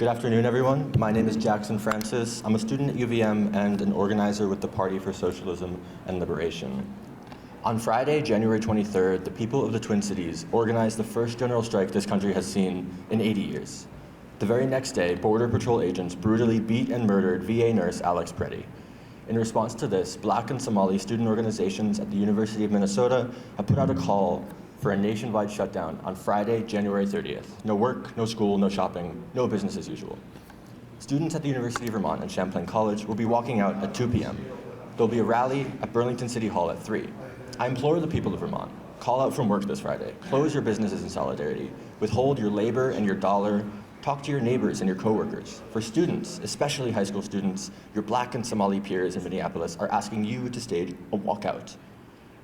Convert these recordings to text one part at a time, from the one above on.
Good afternoon, everyone. My name is Jackson Francis. I'm a student at UVM and an organizer with the Party for Socialism and Liberation. On Friday, January 23rd, the people of the Twin Cities organized the first general strike this country has seen in 80 years. The very next day, Border Patrol agents brutally beat and murdered VA nurse Alex Preddy. In response to this, Black and Somali student organizations at the University of Minnesota have put out a call for a nationwide shutdown on Friday, January 30th. No work, no school, no shopping, no business as usual. Students at the University of Vermont and Champlain College will be walking out at 2 p.m. There'll be a rally at Burlington City Hall at 3. I implore the people of Vermont, call out from work this Friday, close your businesses in solidarity, withhold your labor and your dollar, talk to your neighbors and your coworkers. For students, especially high school students, your Black and Somali peers in Minneapolis are asking you to stage a walkout.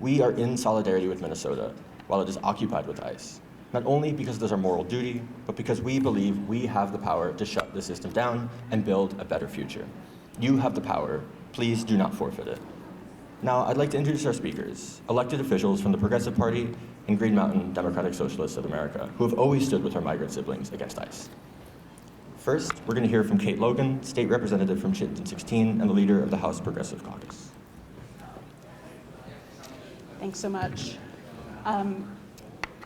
We are in solidarity with Minnesota while it is occupied with ICE, not only because it is our moral duty, but because we believe we have the power to shut the system down and build a better future. You have the power. Please do not forfeit it. Now, I'd like to introduce our speakers, elected officials from the Progressive Party and Green Mountain Democratic Socialists of America, who have always stood with our migrant siblings against ICE. First, we're going to hear from Kate Logan, state representative from Chittenden 16 and the leader of the House Progressive Caucus. Thanks so much.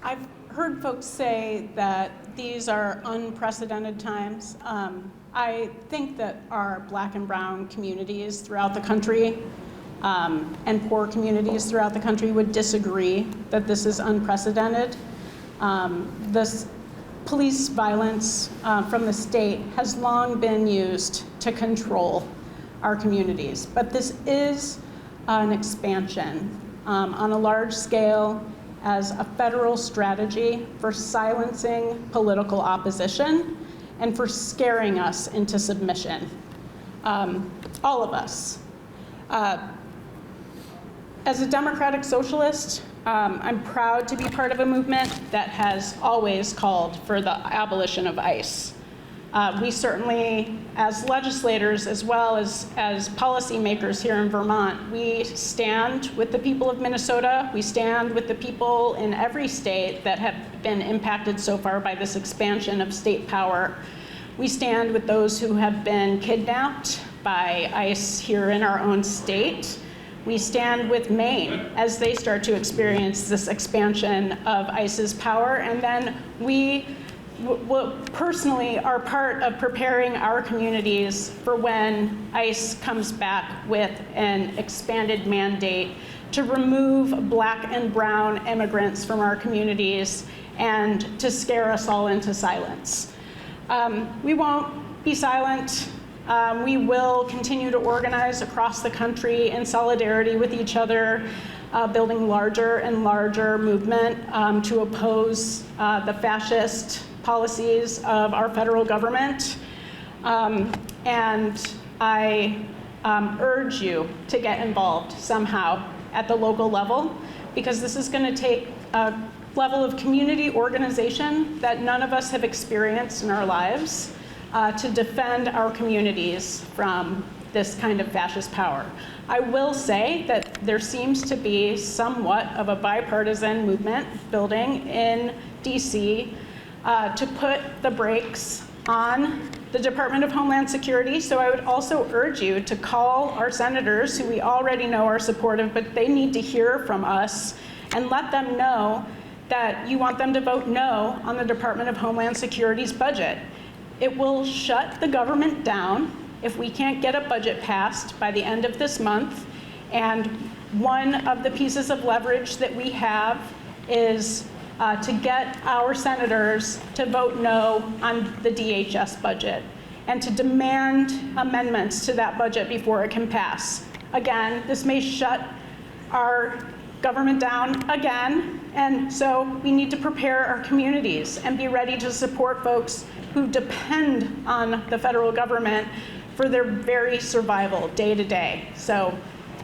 I've heard folks say that these are unprecedented times. I think that our Black and brown communities throughout the country and poor communities throughout the country would disagree that this is unprecedented. This police violence from the state has long been used to control our communities, but this is an expansion on a large scale as a federal strategy for silencing political opposition and for scaring us into submission. All of us. As a democratic socialist, I'm proud to be part of a movement that has always called for the abolition of ICE. We certainly, as legislators as well as policymakers here in Vermont, we stand with the people of Minnesota. We stand with the people in every state that have been impacted so far by this expansion of state power. We stand with those who have been kidnapped by ICE here in our own state. We stand with Maine as they start to experience this expansion of ICE's power, and then we personally are part of preparing our communities for when ICE comes back with an expanded mandate to remove Black and brown immigrants from our communities and to scare us all into silence. We won't be silent. We will continue to organize across the country in solidarity with each other, building larger and larger movement to oppose the fascist policies of our federal government. And I urge you to get involved somehow at the local level, because this is going to take a level of community organization that none of us have experienced in our lives to defend our communities from this kind of fascist power. I will say that there seems to be somewhat of a bipartisan movement building in DC to put the brakes on the Department of Homeland Security. So I would also urge you to call our senators, who we already know are supportive, but they need to hear from us, and let them know that you want them to vote no on the Department of Homeland Security's budget. It will shut the government down if we can't get a budget passed by the end of this month. And one of the pieces of leverage that we have is to get our senators to vote no on the DHS budget and to demand amendments to that budget before it can pass. Again, this may shut our government down again, and so we need to prepare our communities and be ready to support folks who depend on the federal government for their very survival day to day. So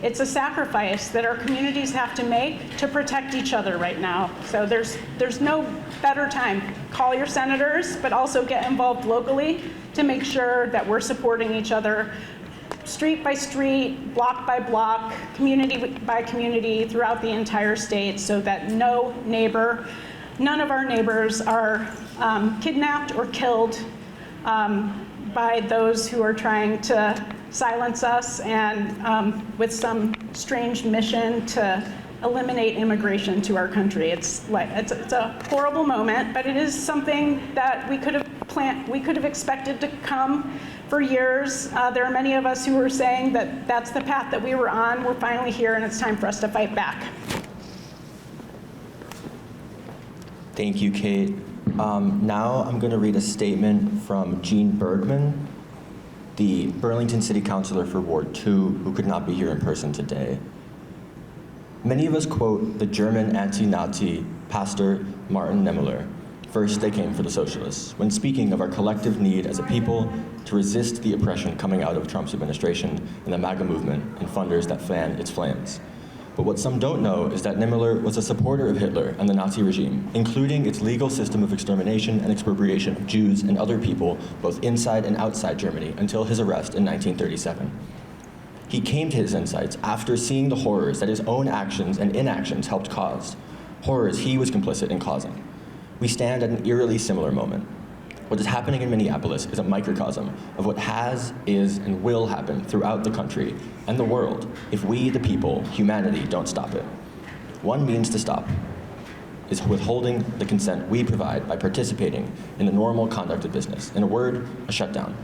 it's a sacrifice that our communities have to make to protect each other right now. So there's no better time. Call your senators, but also get involved locally to make sure that we're supporting each other street by street, block by block, community by community throughout the entire state, so that none of our neighbors are kidnapped or killed by those who are trying to silence us and with some strange mission to eliminate immigration to our country. It's a horrible moment, but it is something that we could have expected to come for years. There are many of us who are saying that that's the path that we were on. We're finally here, and it's time for us to fight back. Thank you, Kate. Now I'm going to read a statement from Jean Bergman, the Burlington City Councilor for Ward 2, who could not be here in person today. Many of us quote the German anti-Nazi pastor Martin Niemöller. First, they came for the socialists, when speaking of our collective need as a people to resist the oppression coming out of Trump's administration and the MAGA movement and funders that fan its flames. But what some don't know is that Niemöller was a supporter of Hitler and the Nazi regime, including its legal system of extermination and expropriation of Jews and other people, both inside and outside Germany, until his arrest in 1937. He came to his insights after seeing the horrors that his own actions and inactions helped cause, horrors he was complicit in causing. We stand at an eerily similar moment. What is happening in Minneapolis is a microcosm of what has, is, and will happen throughout the country and the world if we, the people, humanity, don't stop it. One means to stop is withholding the consent we provide by participating in the normal conduct of business. In a word, a shutdown.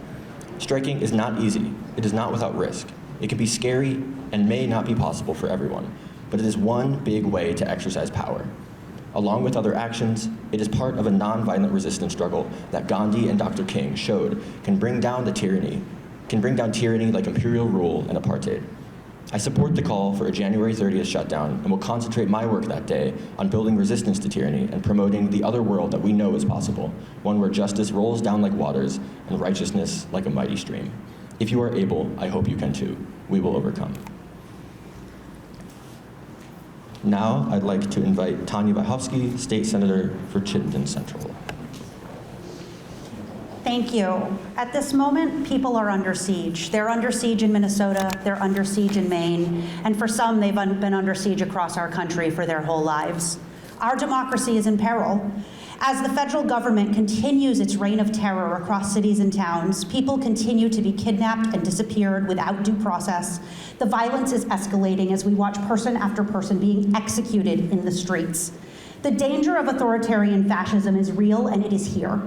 Striking is not easy. It is not without risk. It can be scary and may not be possible for everyone, but it is one big way to exercise power. Along with other actions, it is part of a nonviolent resistance struggle that Gandhi and Dr. King showed can bring down tyranny like imperial rule and apartheid. I support the call for a January 30th shutdown and will concentrate my work that day on building resistance to tyranny and promoting the other world that we know is possible, one where justice rolls down like waters and righteousness like a mighty stream. If you are able, I hope you can too. We will overcome. Now, I'd like to invite Tanya Wachowski, State Senator for Chittenden Central. Thank you. At this moment, people are under siege. They're under siege in Minnesota, they're under siege in Maine, and for some, they've been under siege across our country for their whole lives. Our democracy is in peril. As the federal government continues its reign of terror across cities and towns, people continue to be kidnapped and disappeared without due process. The violence is escalating as we watch person after person being executed in the streets. The danger of authoritarian fascism is real, and it is here.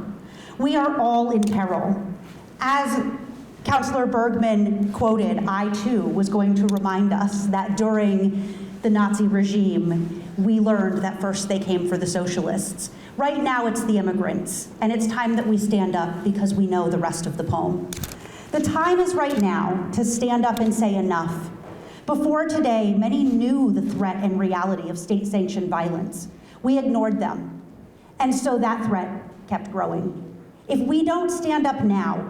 We are all in peril. As Councilor Bergman quoted, I too was going to remind us that during the Nazi regime, we learned that first they came for the socialists. Right now it's the immigrants, and it's time that we stand up because we know the rest of the poem. The time is right now to stand up and say enough. Before today, many knew the threat and reality of state-sanctioned violence. We ignored them, and so that threat kept growing. If we don't stand up now,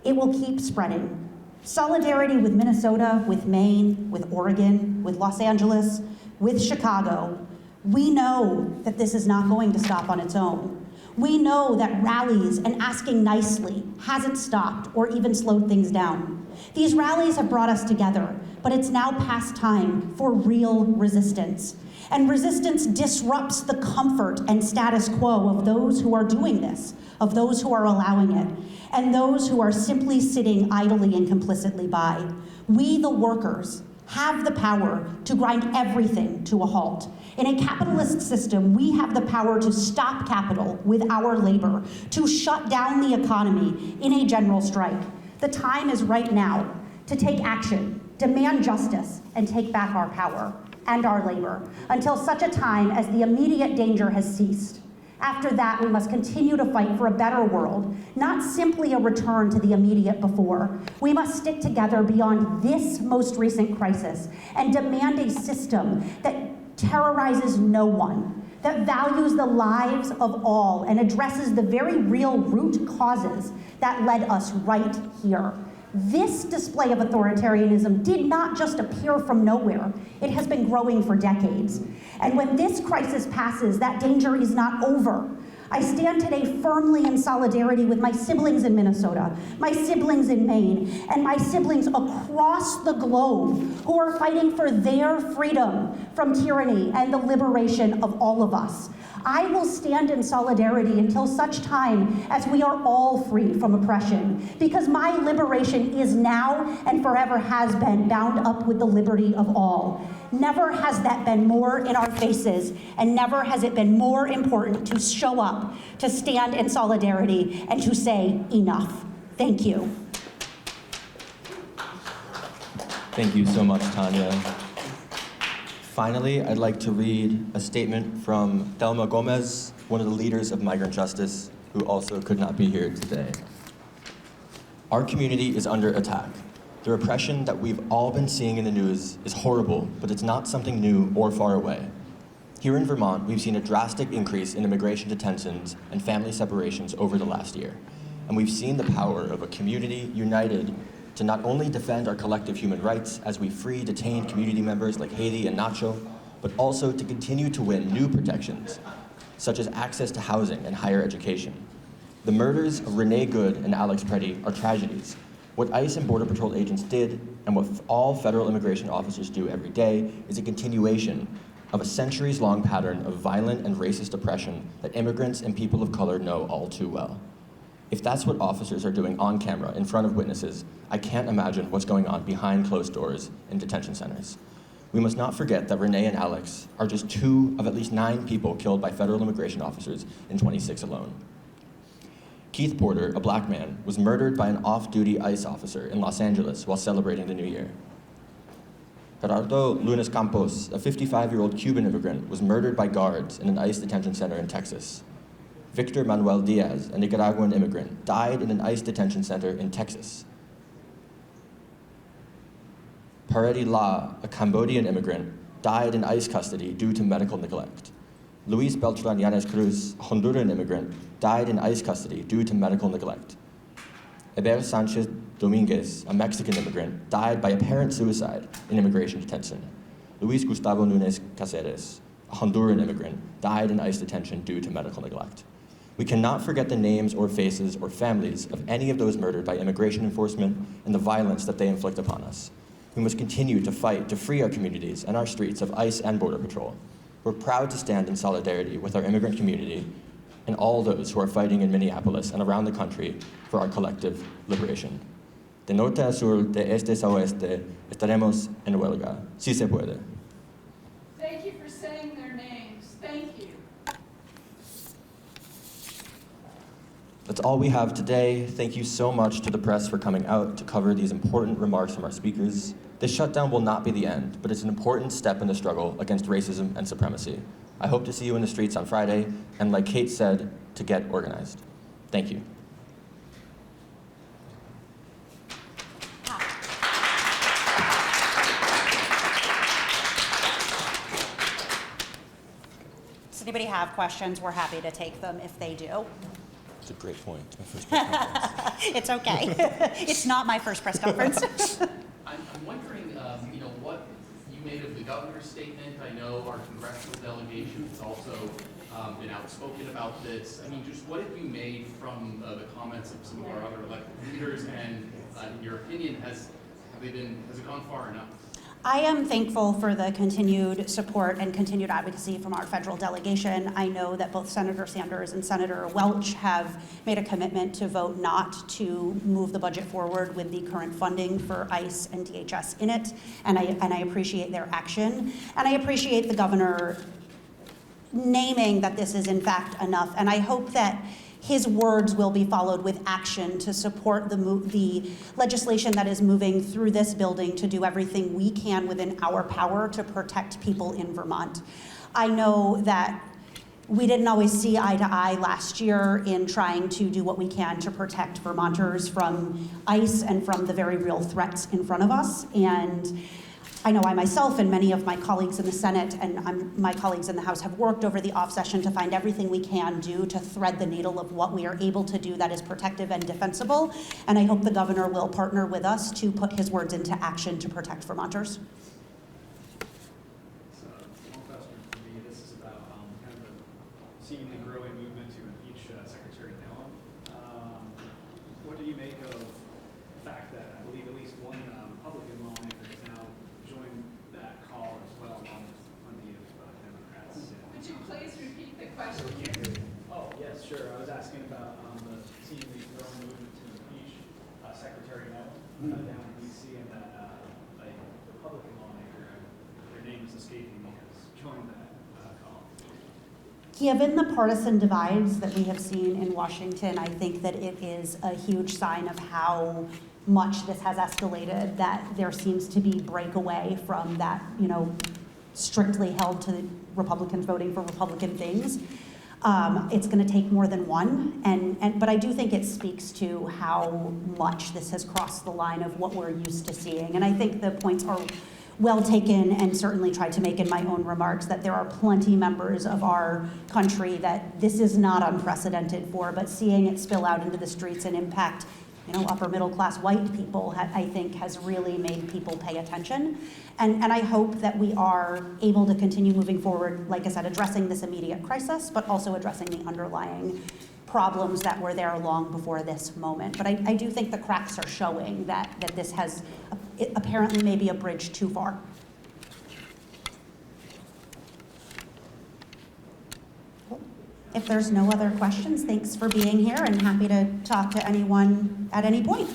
it will keep spreading. Solidarity with Minnesota, with Maine, with Oregon, with Los Angeles, with Chicago. We know that this is not going to stop on its own. We know that rallies and asking nicely hasn't stopped or even slowed things down. These rallies have brought us together, but it's now past time for real resistance. And resistance disrupts the comfort and status quo of those who are doing this, of those who are allowing it, and those who are simply sitting idly and complicitly by. We, the workers, have the power to grind everything to a halt. In a capitalist system, we have the power to stop capital with our labor, to shut down the economy in a general strike. The time is right now to take action, demand justice, and take back our power and our labor until such a time as the immediate danger has ceased. After that, we must continue to fight for a better world, not simply a return to the immediate before. We must stick together beyond this most recent crisis and demand a system that terrorizes no one, that values the lives of all and addresses the very real root causes that led us right here. This display of authoritarianism did not just appear from nowhere. It has been growing for decades. And when this crisis passes, that danger is not over. I stand today firmly in solidarity with my siblings in Minnesota, my siblings in Maine, and my siblings across the globe who are fighting for their freedom from tyranny and the liberation of all of us. I will stand in solidarity until such time as we are all free from oppression, because my liberation is now and forever has been bound up with the liberty of all. Never has that been more in our faces, and never has it been more important to show up, to stand in solidarity, and to say enough. Thank you. Thank you so much, Tanya. Finally, I'd like to read a statement from Thelma Gomez, one of the leaders of migrant justice, who also could not be here today. Our community is under attack. The repression that we've all been seeing in the news is horrible, but it's not something new or far away. Here in Vermont, we've seen a drastic increase in immigration detentions and family separations over the last year. And we've seen the power of a community united to not only defend our collective human rights as we free detained community members like Haley and Nacho, but also to continue to win new protections, such as access to housing and higher education. The murders of Renee Good and Alex Preddy are tragedies. What ICE and Border Patrol agents did, and what all federal immigration officers do every day, is a continuation of a centuries-long pattern of violent and racist oppression that immigrants and people of color know all too well. If that's what officers are doing on camera in front of witnesses, I can't imagine what's going on behind closed doors in detention centers. We must not forget that Renee and Alex are just 2 of at least 9 people killed by federal immigration officers in 26 alone. Keith Porter, a black man, was murdered by an off-duty ICE officer in Los Angeles while celebrating the New Year. Gerardo Lunes Campos, a 55-year-old Cuban immigrant, was murdered by guards in an ICE detention center in Texas. Victor Manuel Diaz, a Nicaraguan immigrant, died in an ICE detention center in Texas. Paredi La, a Cambodian immigrant, died in ICE custody due to medical neglect. Luis Beltran Yanes Cruz, a Honduran immigrant, died in ICE custody due to medical neglect. Eber Sanchez Dominguez, a Mexican immigrant, died by apparent suicide in immigration detention. Luis Gustavo Nunes Caceres, a Honduran immigrant, died in ICE detention due to medical neglect. We cannot forget the names or faces or families of any of those murdered by immigration enforcement and the violence that they inflict upon us. We must continue to fight to free our communities and our streets of ICE and Border Patrol. We're proud to stand in solidarity with our immigrant community and all those who are fighting in Minneapolis and around the country for our collective liberation. De norte a sur, de este a oeste, estaremos en huelga. Si se puede. Thank you for saying their names. Thank you. That's all we have today. Thank you so much to the press for coming out to cover these important remarks from our speakers. This shutdown will not be the end, but it's an important step in the struggle against racism and supremacy. I hope to see you in the streets on Friday, and like Kate said, to get organized. Thank you. Does anybody have questions? We're happy to take them if they do. It's a great point. It's my first press conference. It's okay. It's not my first press conference. I'm wondering, what you made of the governor's statement. I know our congressional delegation has also been outspoken about this. I mean, just what have you made from the comments of some of our other elected leaders, and in your opinion, has it gone far enough? I am thankful for the continued support and continued advocacy from our federal delegation. I know that both Senator Sanders and Senator Welch have made a commitment to vote not to move the budget forward with the current funding for ICE and DHS in it, and I appreciate their action. And I appreciate the governor naming that this is in fact enough, and I hope that his words will be followed with action to support the legislation that is moving through this building to do everything we can within our power to protect people in Vermont. I know that we didn't always see eye to eye last year in trying to do what we can to protect Vermonters from ICE and from the very real threats in front of us. And I know I myself and many of my colleagues in the Senate and my colleagues in the House have worked over the off session to find everything we can do to thread the needle of what we are able to do that is protective and defensible. And I hope the governor will partner with us to put his words into action to protect Vermonters. So, one question for me. This is about kind of the seemingly growing movement to down in DC, and that a Republican lawmaker, their name is escaping me, has joined that call. Given the partisan divides that we have seen in Washington, I think that it is a huge sign of how much this has escalated, that there seems to be breakaway from that, strictly held to Republicans voting for Republican things. It's going to take more than one, but I do think it speaks to how much this has crossed the line of what we're used to seeing. And I think the points are well taken, and certainly tried to make in my own remarks, that there are plenty members of our country that this is not unprecedented for, but seeing it spill out into the streets and impact upper middle class white people, I think has really made people pay attention. And I hope that we are able to continue moving forward, like I said, addressing this immediate crisis, but also addressing the underlying problems that were there long before this moment. But I do think the cracks are showing that this has apparently maybe a bridge too far. If there's no other questions, thanks for being here, and happy to talk to anyone at any point.